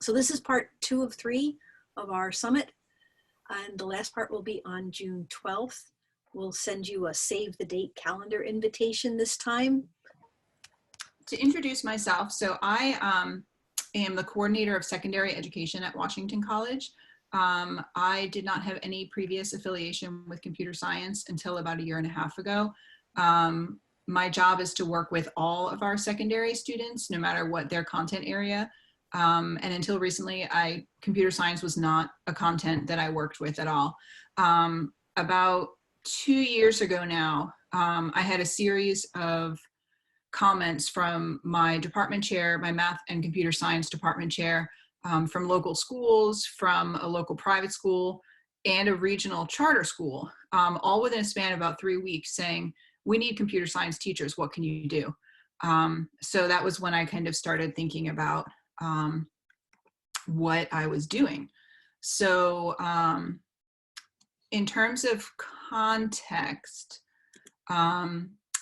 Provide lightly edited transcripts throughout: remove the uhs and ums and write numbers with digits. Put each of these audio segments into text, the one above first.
So this is part 2 of 3 of our summit. And the last part will be on June 12th. We'll send you a save the date calendar invitation this time. To introduce myself, so I am the coordinator of secondary education at Washington College. I did not have any previous affiliation with computer science until about 1.5 years ago. My job is to work with all of our secondary students, no matter what their content area. And until recently, computer science was not a content that I worked with at all. About 2 years ago now, I had a series of comments from my department chair, my math and computer science department chair, from local schools, from a local private school, and a regional charter school, all within a span of about 3 weeks, saying, we need computer science teachers, what can you do? So that was when I kind of started thinking about what I was doing. So in terms of context,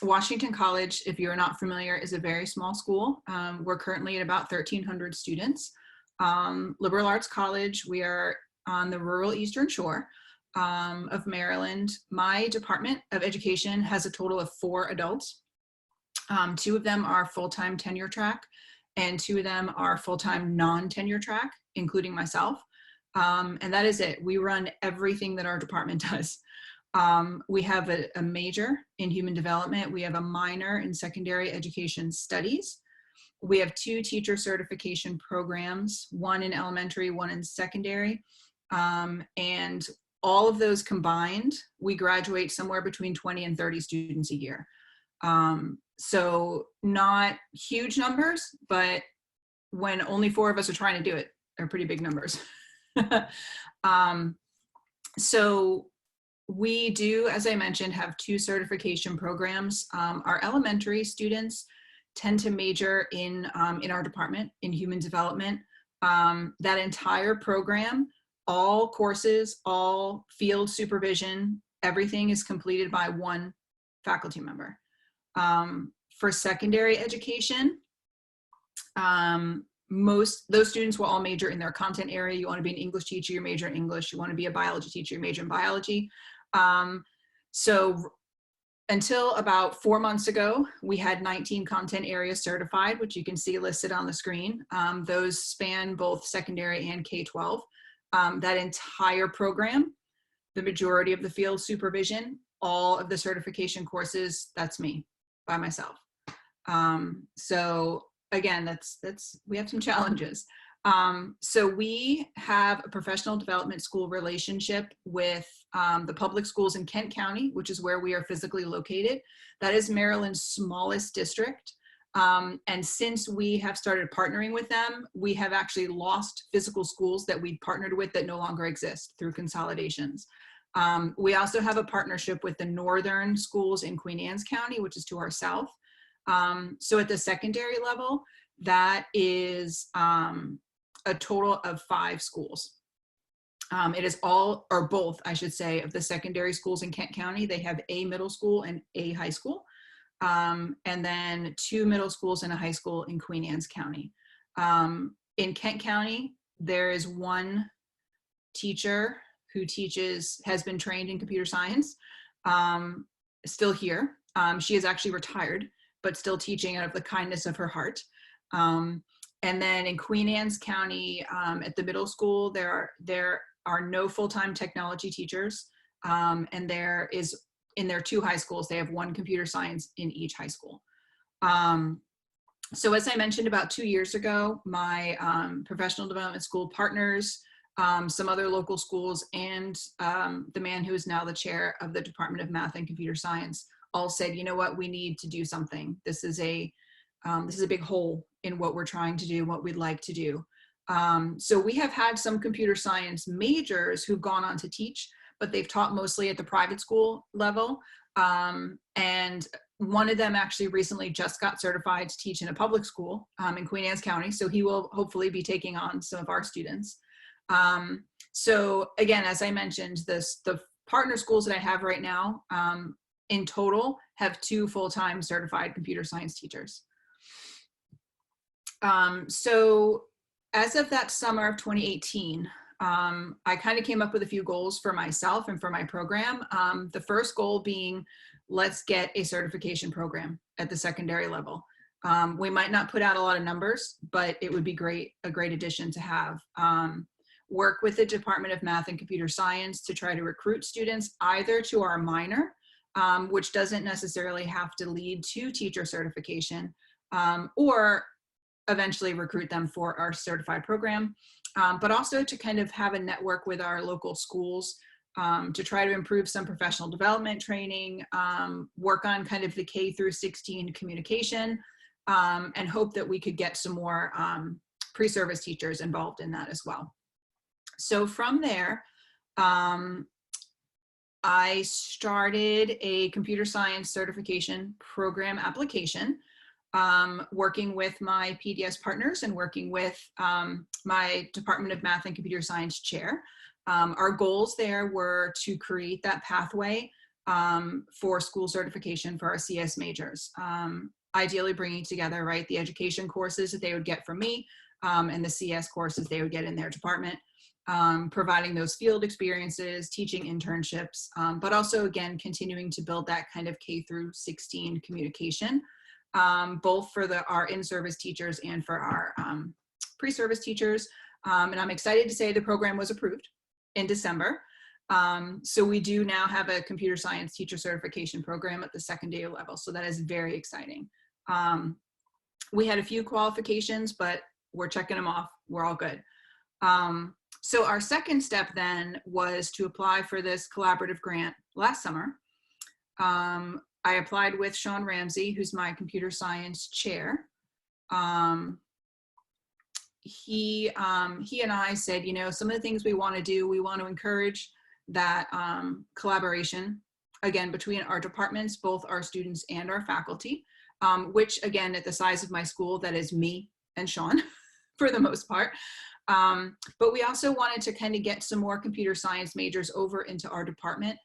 Washington College, if you're not familiar, is a very small school. We're currently at about 1,300 students. Liberal arts college, we are on the rural Eastern Shore of Maryland. My Department of Education has a total of 4 adults. 2 of them are full-time tenure track, and 2 of them are full-time non-tenure track, including myself. And that is it. We run everything that our department does. We have a major in human development. We have a minor in secondary education studies. We have 2 teacher certification programs, 1 in elementary, 1 in secondary. And all of those combined, we graduate somewhere between 20 and 30 students a year. So not huge numbers, but when only 4 of us are trying to do it, they're pretty big numbers. So we do, as I mentioned, have 2 certification programs. Our elementary students tend to major in our department in human development. That entire program, all courses, all field supervision, everything is completed by 1 faculty member. For secondary education, those students will all major in their content area. You want to be an English teacher, you major in English. You want to be a biology teacher, you major in biology. So until about 4 months ago, we had 19 content areas certified, which you can see listed on the screen. Those span both secondary and K-12. That entire program, the majority of the field supervision, all of the certification courses, that's me by myself. So again, we have some challenges. So we have a professional development school relationship with the public schools in Kent County, which is where we are physically located. That is Maryland's smallest district. And since we have started partnering with them, we have actually lost physical schools that we partnered with that no longer exist through consolidations. We also have a partnership with the northern schools in Queen County, which is to our south. So at the secondary level, that is a total of 5 schools. It is all, or both, I should say, of the secondary schools in Kent County. They have a middle school and a high school. And then 2 middle schools and a high school in Queen Anne's County. In Kent County, there is 1 teacher who has been trained in computer science, still here. She is actually retired, but still teaching out of the kindness of her heart. And then in Queen Anne's County, at the middle school, there are no full-time technology teachers. And there is, in their 2 high schools, they have 1 computer science in each high school. So as I mentioned, about 2 years ago, my professional development school partners, some other local schools, and the man who is now the chair of the Department of Math and Computer Science all said, you know what, we need to do something. This is a big hole in what we're trying to do, what we'd like to do. So we have had some computer science majors who've gone on to teach, but they've taught mostly at the private school level. And one of them actually recently just got certified to teach in a public school in Queen Anne's County. So he will hopefully be taking on some of our students. So again, as I mentioned, the partner schools that I have right now in total have 2 full-time certified computer science teachers. So as of that summer of 2018, I kind of came up with a few goals for myself and for my program. The first goal being, let's get a certification program at the secondary level. We might not put out a lot of numbers, but it would be a great addition to have. Work with the Department of Math and Computer Science to try to recruit students either to our minor, which doesn't necessarily have to lead to teacher certification, or eventually recruit them for our certified program, but also to kind of have a network with our local schools to try to improve some professional development training, work on kind of the K through 16 communication, and hope that we could get some more pre-service teachers involved in that as well. So from there, I started a computer science certification program application, working with my PDS partners and working with my Department of Math and Computer Science chair. Our goals there were to create that pathway for school certification for our CS majors. Ideally bringing together, right, the education courses that they would get from me and the CS courses they would get in their department, providing those field experiences, teaching internships, but also, again, continuing to build that kind of K through 16 communication, both for our in-service teachers and for our pre-service teachers. And I'm excited to say the program was approved in December. So we do now have a computer science teacher certification program at the secondary level. So that is very exciting. We had a few qualifications, but we're checking them off. We're all good. So our second step then was to apply for this collaborative grant last summer. I applied with Sean Ramsey, who's my computer science chair. He and I said, you know, some of the things we want to do, we want to encourage that collaboration, again, between our departments, both our students and our faculty, which again, at the size of my school, that is me and Sean for the most part. But we also wanted to kind of get some more computer science majors over into our department,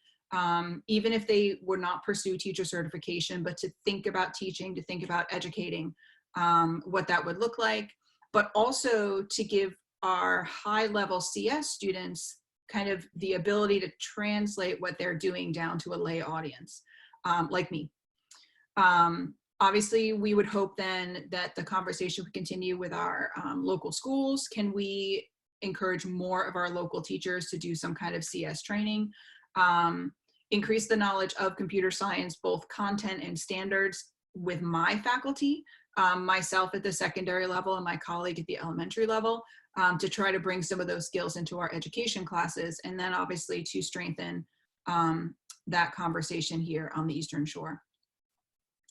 even if they would not pursue teacher certification, but to think about teaching, to think about educating, what that would look like, but also to give our high-level CS students kind of the ability to translate what they're doing down to a lay audience, like me. Obviously, we would hope then that the conversation would continue with our local schools. Can we encourage more of our local teachers to do some kind of CS training? Increase the knowledge of computer science, both content and standards, with my faculty, myself at the secondary level and my colleague at the elementary level, to try to bring some of those skills into our education classes, and then obviously to strengthen that conversation here on the Eastern Shore.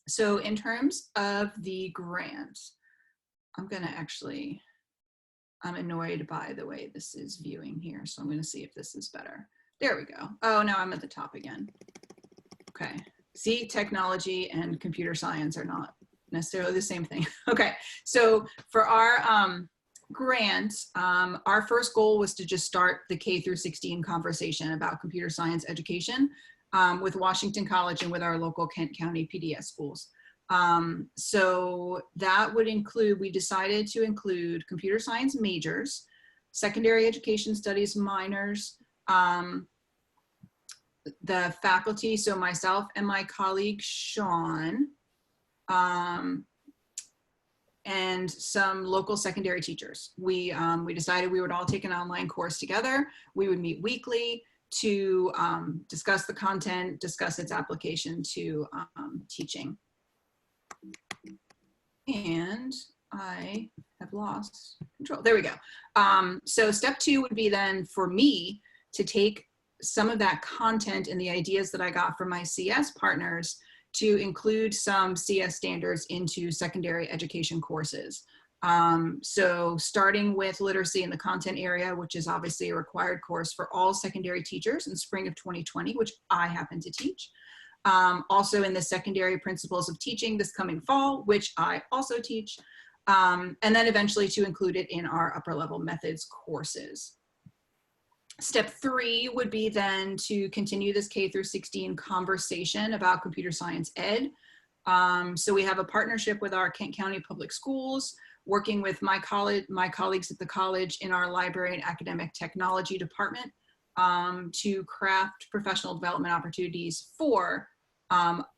So in terms of the grant, I'm annoyed by the way this is viewing here. So I'm going to see if this is better. There we go. Oh, now I'm at the top again. Okay. See, technology and computer science are not necessarily the same thing. Okay. So for our grant, our first goal was to just start the K through 16 conversation about computer science education with Washington College and with our local Kent County PDS schools. So that would include, we decided to include computer science majors, secondary education studies minors, the faculty, so myself and my colleague Sean, and some local secondary teachers. We decided we would all take an online course together. We would meet weekly to discuss the content, discuss its application to teaching. And I have lost control. There we go. So step 2 would be then for me to take some of that content and the ideas that I got from my CS partners to include some CS standards into secondary education courses. So starting with literacy in the content area, which is obviously a required course for all secondary teachers in spring of 2020, which I happen to teach. Also in the secondary principles of teaching this coming fall, which I also teach. And then eventually to include it in our upper level methods courses. Step 3 would be then to continue this K through 16 conversation about computer science ed. So we have a partnership with our Kent County Public Schools. working with my colleagues at the college in our library and academic technology department to craft professional development opportunities for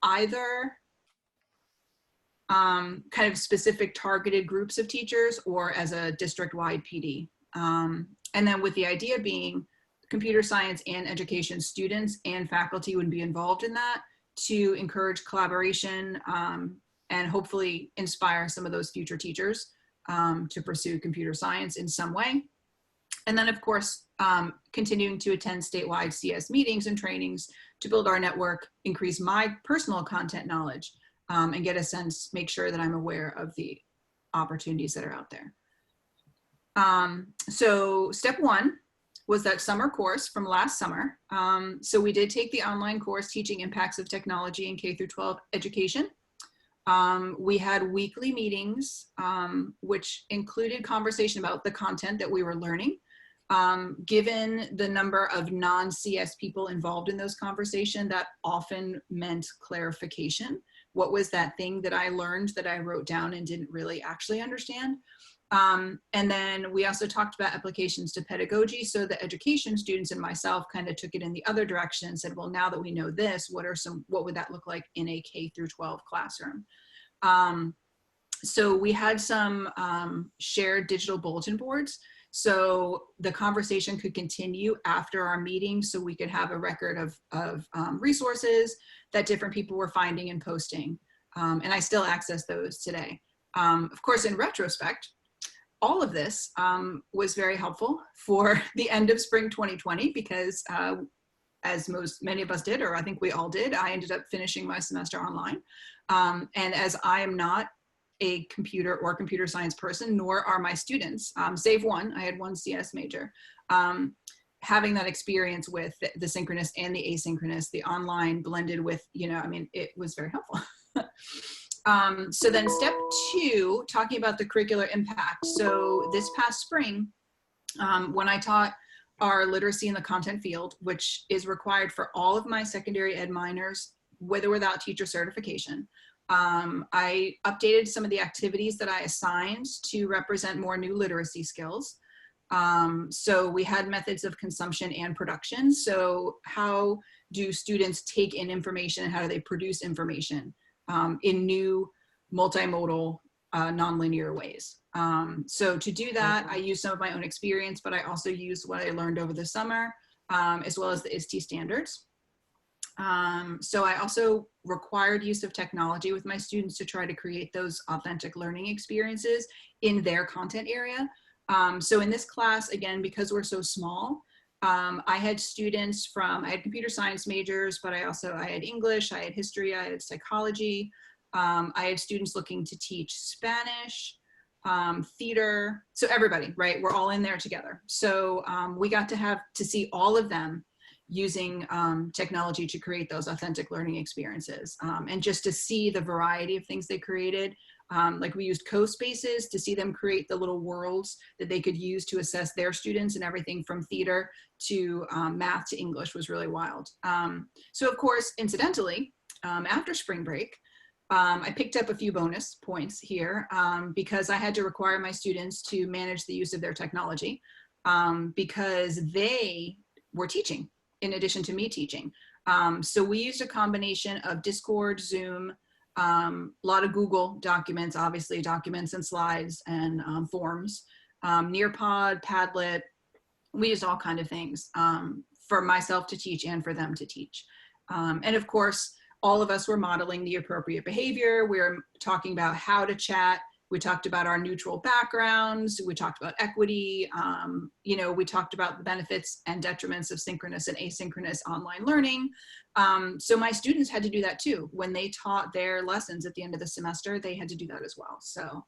either kind of specific targeted groups of teachers or as a district-wide PD. And then with the idea being computer science and education students and faculty would be involved in that to encourage collaboration and hopefully inspire some of those future teachers to pursue computer science in some way. And then of course, continuing to attend statewide CS meetings and trainings to build our network, increase my personal content knowledge, and get a sense, make sure that I'm aware of the opportunities that are out there. So step one was that summer course from last summer. So we did take the online course, Teaching Impacts of Technology in K-12 Education. We had weekly meetings, which included conversation about the content that we were learning. Given the number of non-CS people involved in those conversations, that often meant clarification. What was that thing that I learned that I wrote down and didn't really actually understand? And then we also talked about applications to pedagogy. So the education students and myself kind of took it in the other direction and said, well, now that we know this, what would that look like in a K-12 classroom? So we had some shared digital bulletin boards. So the conversation could continue after our meeting, so we could have a record of resources that different people were finding and posting. And I still access those today. Of course, in retrospect, all of this was very helpful for the end of spring 2020 because as many of us did, or I think we all did, I ended up finishing my semester online. And as I am not a computer or computer science person, nor are my students, save one, I had one CS major, having that experience with the synchronous and the asynchronous, the online blended with, I mean, it was very helpful. So then step two, talking about the curricular impact. So this past spring, when I taught our literacy in the content field, which is required for all of my secondary ed minors, with or without teacher certification, I updated some of the activities that I assigned to represent more new literacy skills. So we had methods of consumption and production. So how do students take in information and how do they produce information in new multimodal nonlinear ways? So to do that, I used some of my own experience, but I also used what I learned over the summer, as well as the ISTE standards. So I also required use of technology with my students to try to create those authentic learning experiences in their content area. So in this class, again, because we're so small, I had students I had computer science majors, but I had English, I had history, I had psychology. I had students looking to teach Spanish, theater. So everybody, right? We're all in there together. So we got to see all of them using technology to create those authentic learning experiences. And just to see the variety of things they created. Like we used co-spaces to see them create the little worlds that they could use to assess their students, and everything from theater to math to English was really wild. So of course, incidentally, after spring break, I picked up a few bonus points here because I had to require my students to manage the use of their technology because they were teaching in addition to me teaching. So we used a combination of Discord, Zoom, a lot of Google documents, obviously documents and slides and forms, Nearpod, Padlet. We used all kinds of things for myself to teach and for them to teach. And of course, all of us were modeling the appropriate behavior. We were talking about how to chat. We talked about our neutral backgrounds. We talked about equity. We talked about the benefits and detriments of synchronous and asynchronous online learning. So my students had to do that too. When they taught their lessons at the end of the semester, they had to do that as well. So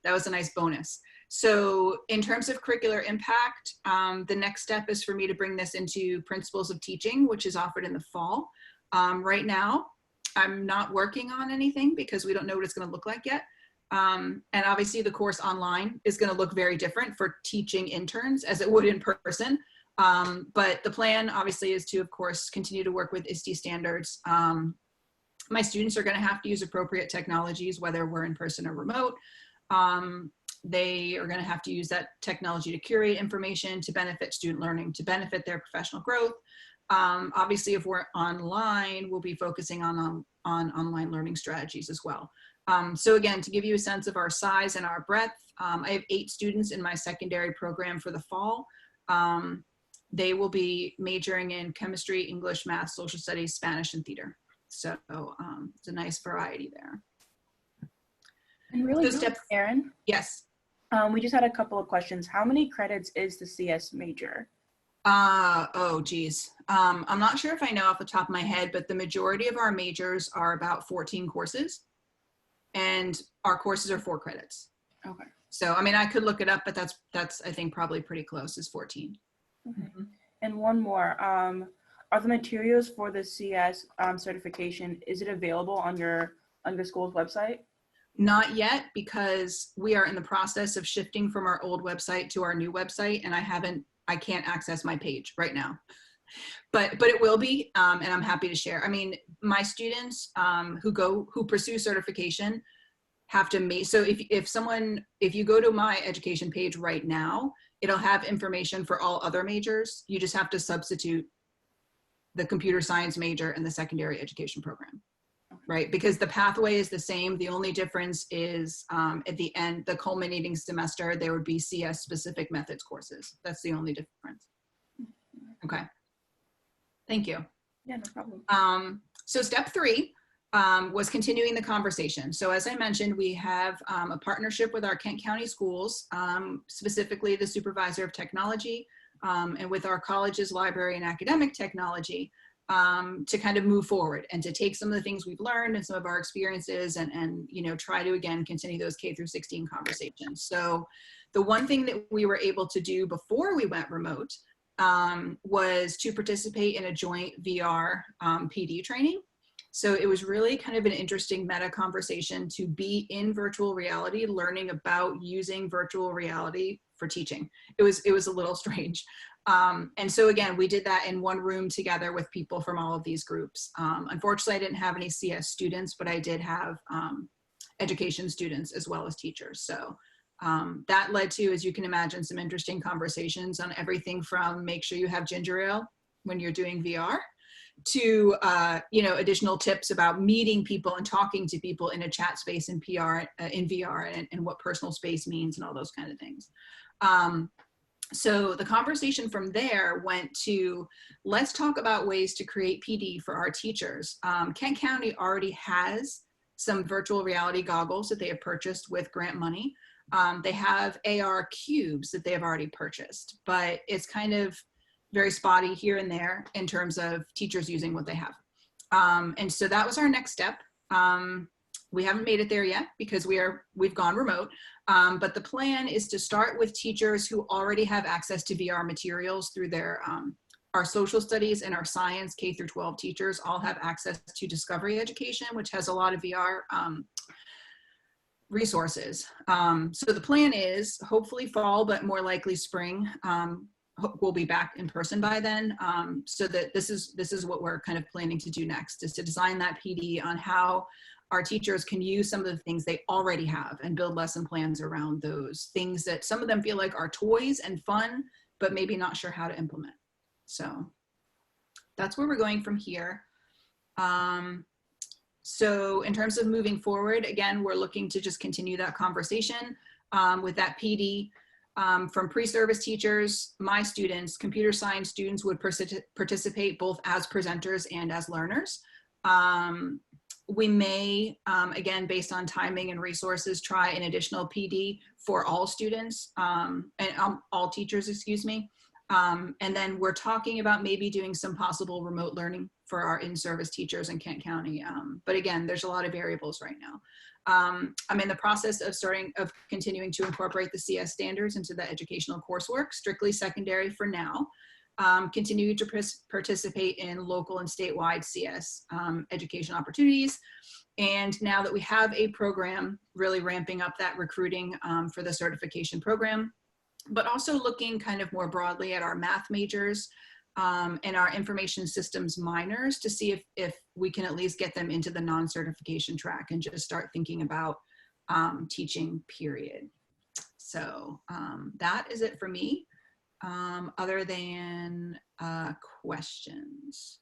that was a nice bonus. So in terms of curricular impact, the next step is for me to bring this into Principles of Teaching, which is offered in the fall. Right now, I'm not working on anything because we don't know what it's going to look like yet. And obviously the course online is going to look very different for teaching interns as it would in person. But the plan obviously is to, of course, continue to work with ISTE standards. My students are going to have to use appropriate technologies, whether we're in person or remote. They are going to have to use that technology to curate information, to benefit student learning, to benefit their professional growth. Obviously, if we're online, we'll be focusing on online learning strategies as well. So again, to give you a sense of our size and our breadth, I have 8 students in my secondary program for the fall. They will be majoring in chemistry, English, math, social studies, Spanish, and theater. So it's a nice variety there. And really So quick, Erin, yes. we just had a couple of questions. How many credits is the CS major? Oh, geez. I'm not sure if I know off the top of my head, but the majority of our majors are about 14 courses, and our courses are 4 credits. Okay. So, I mean, I could look it up, but that's I think probably pretty close, is 14. Okay. Mm-hmm. And one more, are the materials for the CS certification, is it available on your school's website? Not yet, because we are in the process of shifting from our old website to our new website, and I can't access my page right now. But it will be, and I'm happy to share. I mean, my students who pursue certification have to so if you go to my education page right now, it'll have information for all other majors. You just have to substitute the computer science major and the secondary education program, right? Because the pathway is the same. The only difference is at the end, the culminating semester, there would be CS specific methods courses. That's the only difference. Okay. Thank you. Yeah, no problem. So step 3 was continuing the conversation. So as I mentioned, we have a partnership with our Kent County schools, specifically the supervisor of technology, and with our college's library and academic technology, to kind of move forward and to take some of the things we've learned and some of our experiences and try to, again, continue those K through 16 conversations. So the one thing that we were able to do before we went remote was to participate in a joint VR PD training. So it was really kind of an interesting meta conversation to be in virtual reality, learning about using virtual reality for teaching. It was a little strange. And so again, we did that in one room together with people from all of these groups. Unfortunately, I didn't have any CS students, but I did have education students as well as teachers. So that led to, as you can imagine, some interesting conversations on everything from make sure you have ginger ale when you're doing VR to additional tips about meeting people and talking to people in a chat space in VR and what personal space means and all those kind of things. So the conversation from there went to, let's talk about ways to create PD for our teachers. Kent County already has some virtual reality goggles that they have purchased with grant money. They have AR cubes that they have already purchased, but it's kind of very spotty here and there in terms of teachers using what they have. And so that was our next step. We haven't made it there yet because we've gone remote, but the plan is to start with teachers who already have access to VR materials through our social studies and our science K through 12 teachers all have access to Discovery Education, which has a lot of VR resources. So the plan is hopefully fall, but more likely spring. We'll be back in person by then. So that this is what we're kind of planning to do next, is to design that PD on how our teachers can use some of the things they already have and build lesson plans around those things that some of them feel like are toys and fun, but maybe not sure how to implement. So that's where we're going from here. So in terms of moving forward, again, we're looking to just continue that conversation with that PD. From pre-service teachers, my students, computer science students would participate both as presenters and as learners. We may, again, based on timing and resources, try an additional PD for all students and all teachers, excuse me. And then we're talking about maybe doing some possible remote learning for our in-service teachers in Kent County. But again, there's a lot of variables right now. I'm in the process of continuing to incorporate the CS standards into the educational coursework, strictly secondary for now. Continue to participate in local and statewide CS education opportunities. And now that we have a program, really ramping up that recruiting for the certification program, but also looking kind of more broadly at our math majors and our information systems minors to see if we can at least get them into the non-certification track and just start thinking about teaching period. So that is it for me, other than questions.